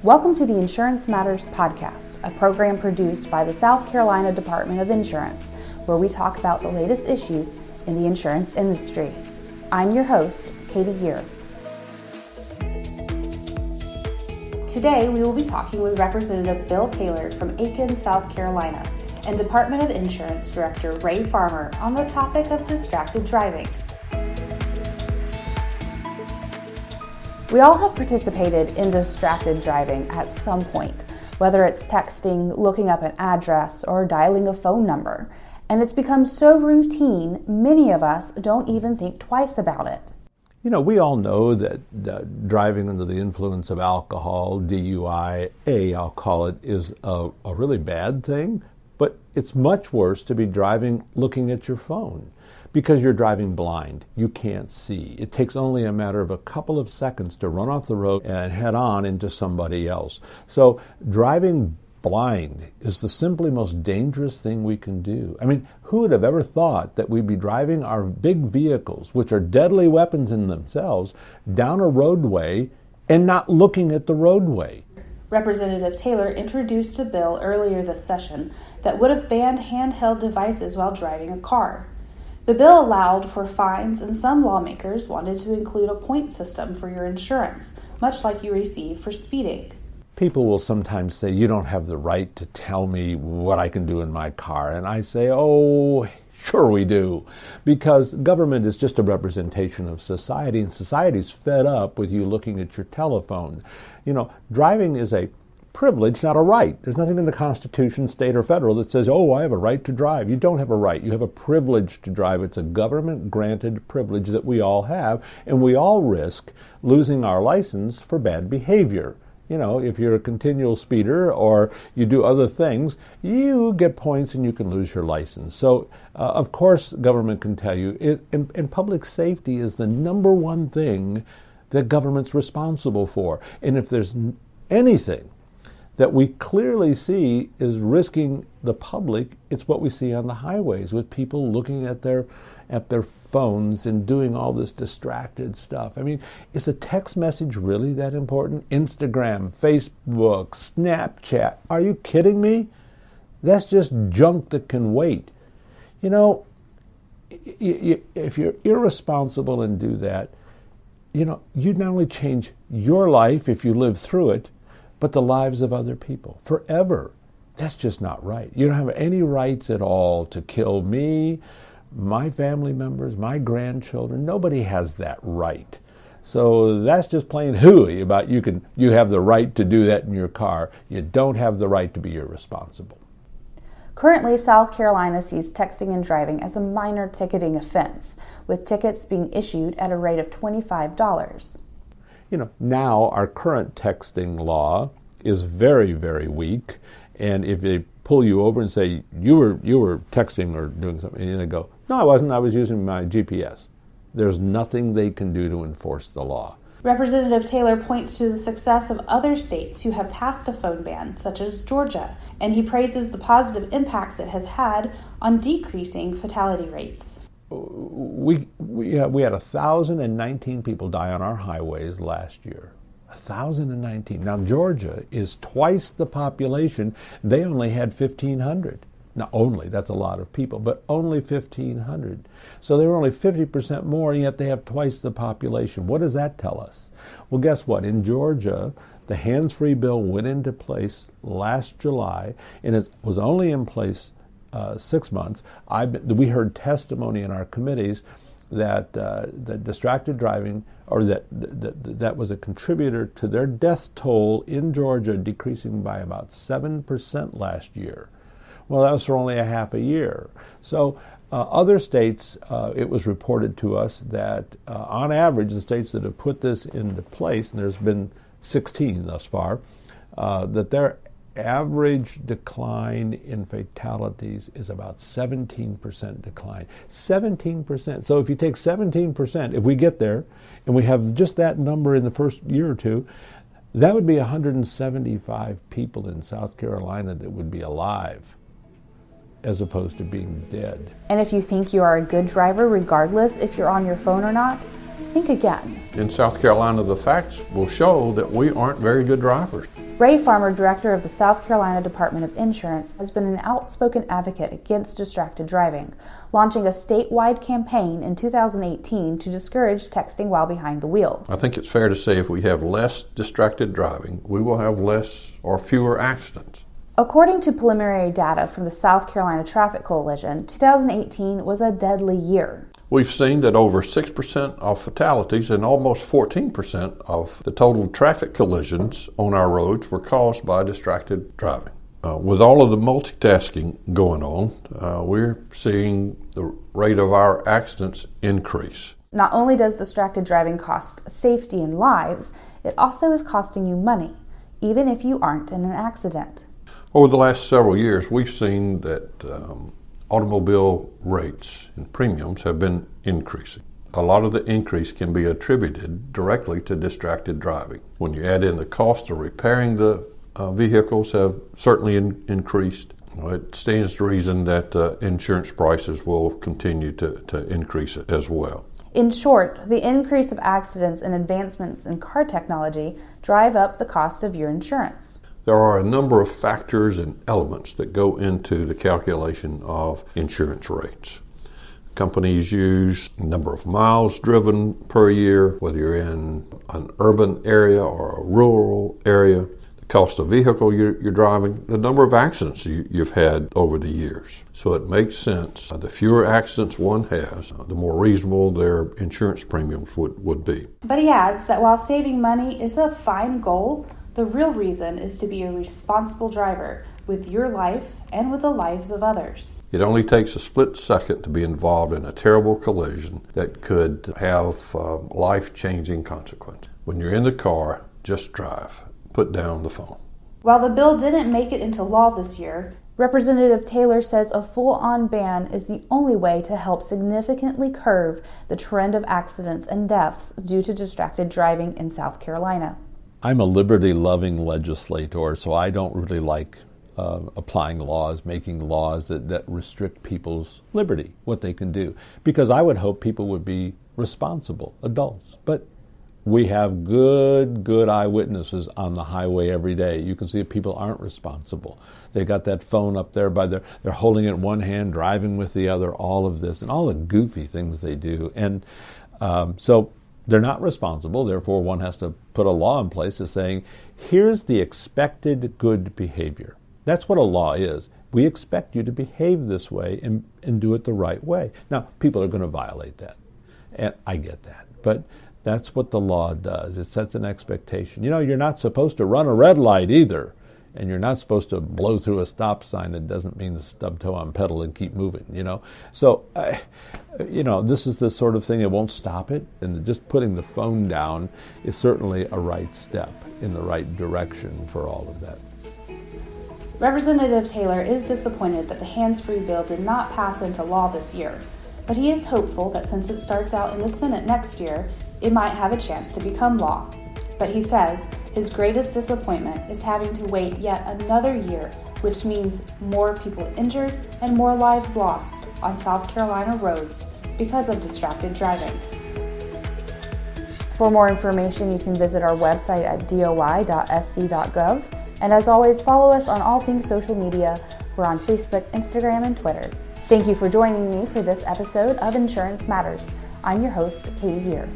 Welcome to the Insurance Matters Podcast, a program produced by the South Carolina Department of Insurance, where we talk about the latest issues in the insurance industry. I'm your host, Katie Geer. Today, we will be talking with Representative Bill Taylor from Aiken, South Carolina, and Department of Insurance Director Ray Farmer on the topic of distracted driving. We all have participated in distracted driving at some point, whether it's texting, looking up an address, or dialing a phone number. And it's become so routine, many of us don't even think twice about it. You know, we all know that driving under the influence of alcohol, DUI, I'll call it, is a really bad thing. But it's much worse to be driving looking at your phone because you're driving blind. You can't see. It takes only a matter of a couple of seconds to run off the road and head on into somebody else. So driving blind is the simply most dangerous thing we can do. I mean, who would have ever thought that we'd be driving our big vehicles, which are deadly weapons in themselves, down a roadway and not looking at the roadway? Representative Taylor introduced a bill earlier this session that would have banned handheld devices while driving a car. The bill allowed for fines, and some lawmakers wanted to include a point system for your insurance, much like you receive for speeding. People will sometimes say, you don't have the right to tell me what I can do in my car. And I say, oh, sure we do. Because government is just a representation of society, and society's fed up with you looking at your telephone. You know, driving is a privilege, not a right. There's nothing in the Constitution, state or federal, that says, oh, I have a right to drive. You don't have a right. You have a privilege to drive. It's a government-granted privilege that we all have, and we all risk losing our license for bad behavior. You know, if you're a continual speeder or you do other things, you get points and you can lose your license. So, of course, government can tell you, and public safety is the number one thing that government's responsible for. And if there's anything that we clearly see is risking the public, it's what we see on the highways with people looking at their phones and doing all this distracted stuff. I mean, is a text message really that important? Instagram, Facebook, Snapchat. Are you kidding me? That's just junk that can wait. You know, if you're irresponsible and do that, you know, you not only change your life if you live through it, but the lives of other people forever. That's just not right. You don't have any rights at all to kill me, my family members, my grandchildren. Nobody has that right. So that's just plain hooey about you have the right to do that in your car. You don't have the right to be irresponsible. Currently, South Carolina sees texting and driving as a minor ticketing offense, with tickets being issued at a rate of $25. You know, now our current texting law is very, very weak, and if they pull you over and say you were texting or doing something, and they go, no, I wasn't, I was using my GPS. There's nothing they can do to enforce the law. Representative Taylor points to the success of other states who have passed a phone ban, such as Georgia, and he praises the positive impacts it has had on decreasing fatality rates. We had 1,019 people die on our highways last year. 1,019. Now, Georgia is twice the population. They only had 1,500. Now, that's a lot of people, but only 1,500. So they were only 50% more, and yet they have twice the population. What does that tell us? Well, guess what? In Georgia, the hands-free bill went into place last July, and it was only in place 6 months. We heard testimony in our committees that distracted driving, or that was a contributor to their death toll in Georgia decreasing by about 7% last year. Well, that was for only a half a year. So other states, it was reported to us that on average, the states that have put this into place, and there's been 16 thus far, that their average decline in fatalities is about 17% decline. 17%. So if you take 17%, if we get there, and we have just that number in the first year or two, that would be 175 people in South Carolina that would be alive, as opposed to being dead. And if you think you are a good driver, regardless if you're on your phone or not, think again. In South Carolina, the facts will show that we aren't very good drivers. Ray Farmer, director of the South Carolina Department of Insurance, has been an outspoken advocate against distracted driving, launching a statewide campaign in 2018 to discourage texting while behind the wheel. I think it's fair to say if we have less distracted driving, we will have less or fewer accidents. According to preliminary data from the South Carolina Traffic Coalition, 2018 was a deadly year. We've seen that over 6% of fatalities and almost 14% of the total traffic collisions on our roads were caused by distracted driving. With all of the multitasking going on, we're seeing the rate of our accidents increase. Not only does distracted driving cost safety and lives, it also is costing you money, even if you aren't in an accident. Over the last several years, we've seen that automobile rates and premiums have been increasing. A lot of the increase can be attributed directly to distracted driving. When you add in the cost of repairing the vehicles have certainly increased, it stands to reason that insurance prices will continue to increase as well. In short, the increase of accidents and advancements in car technology drive up the cost of your insurance. There are a number of factors and elements that go into the calculation of insurance rates. Companies use number of miles driven per year, whether you're in an urban area or a rural area, the cost of vehicle you're driving, the number of accidents you've had over the years. So it makes sense. The fewer accidents one has, the more reasonable their insurance premiums would be. But he adds that while saving money is a fine goal, the real reason is to be a responsible driver with your life and with the lives of others. It only takes a split second to be involved in a terrible collision that could have life-changing consequences. When you're in the car, just drive. Put down the phone. While the bill didn't make it into law this year, Representative Taylor says a full-on ban is the only way to help significantly curb the trend of accidents and deaths due to distracted driving in South Carolina. I'm a liberty-loving legislator, so I don't really like applying laws, making laws that restrict people's liberty, what they can do. Because I would hope people would be responsible adults. But we have good eyewitnesses on the highway every day. You can see if people aren't responsible. They got that phone up there they're holding it in one hand, driving with the other, all of this, and all the goofy things they do. And so they're not responsible, therefore one has to put a law in place that's saying, here's the expected good behavior. That's what a law is. We expect you to behave this way and do it the right way. Now, people are going to violate that, and I get that, but that's what the law does. It sets an expectation. You're not supposed to run a red light either, and you're not supposed to blow through a stop sign. It doesn't mean to stub toe on pedal and keep moving, So, this is the sort of thing that won't stop it, and just putting the phone down is certainly a right step in the right direction for all of that. Representative Taylor is disappointed that the hands-free bill did not pass into law this year, but he is hopeful that since it starts out in the Senate next year, it might have a chance to become law. But he says his greatest disappointment is having to wait yet another year, which means more people injured and more lives lost on South Carolina roads because of distracted driving. For more information, you can visit our website at doi.sc.gov. And as always, follow us on all things social media. We're on Facebook, Instagram, and Twitter. Thank you for joining me for this episode of Insurance Matters. I'm your host, Katie Geer.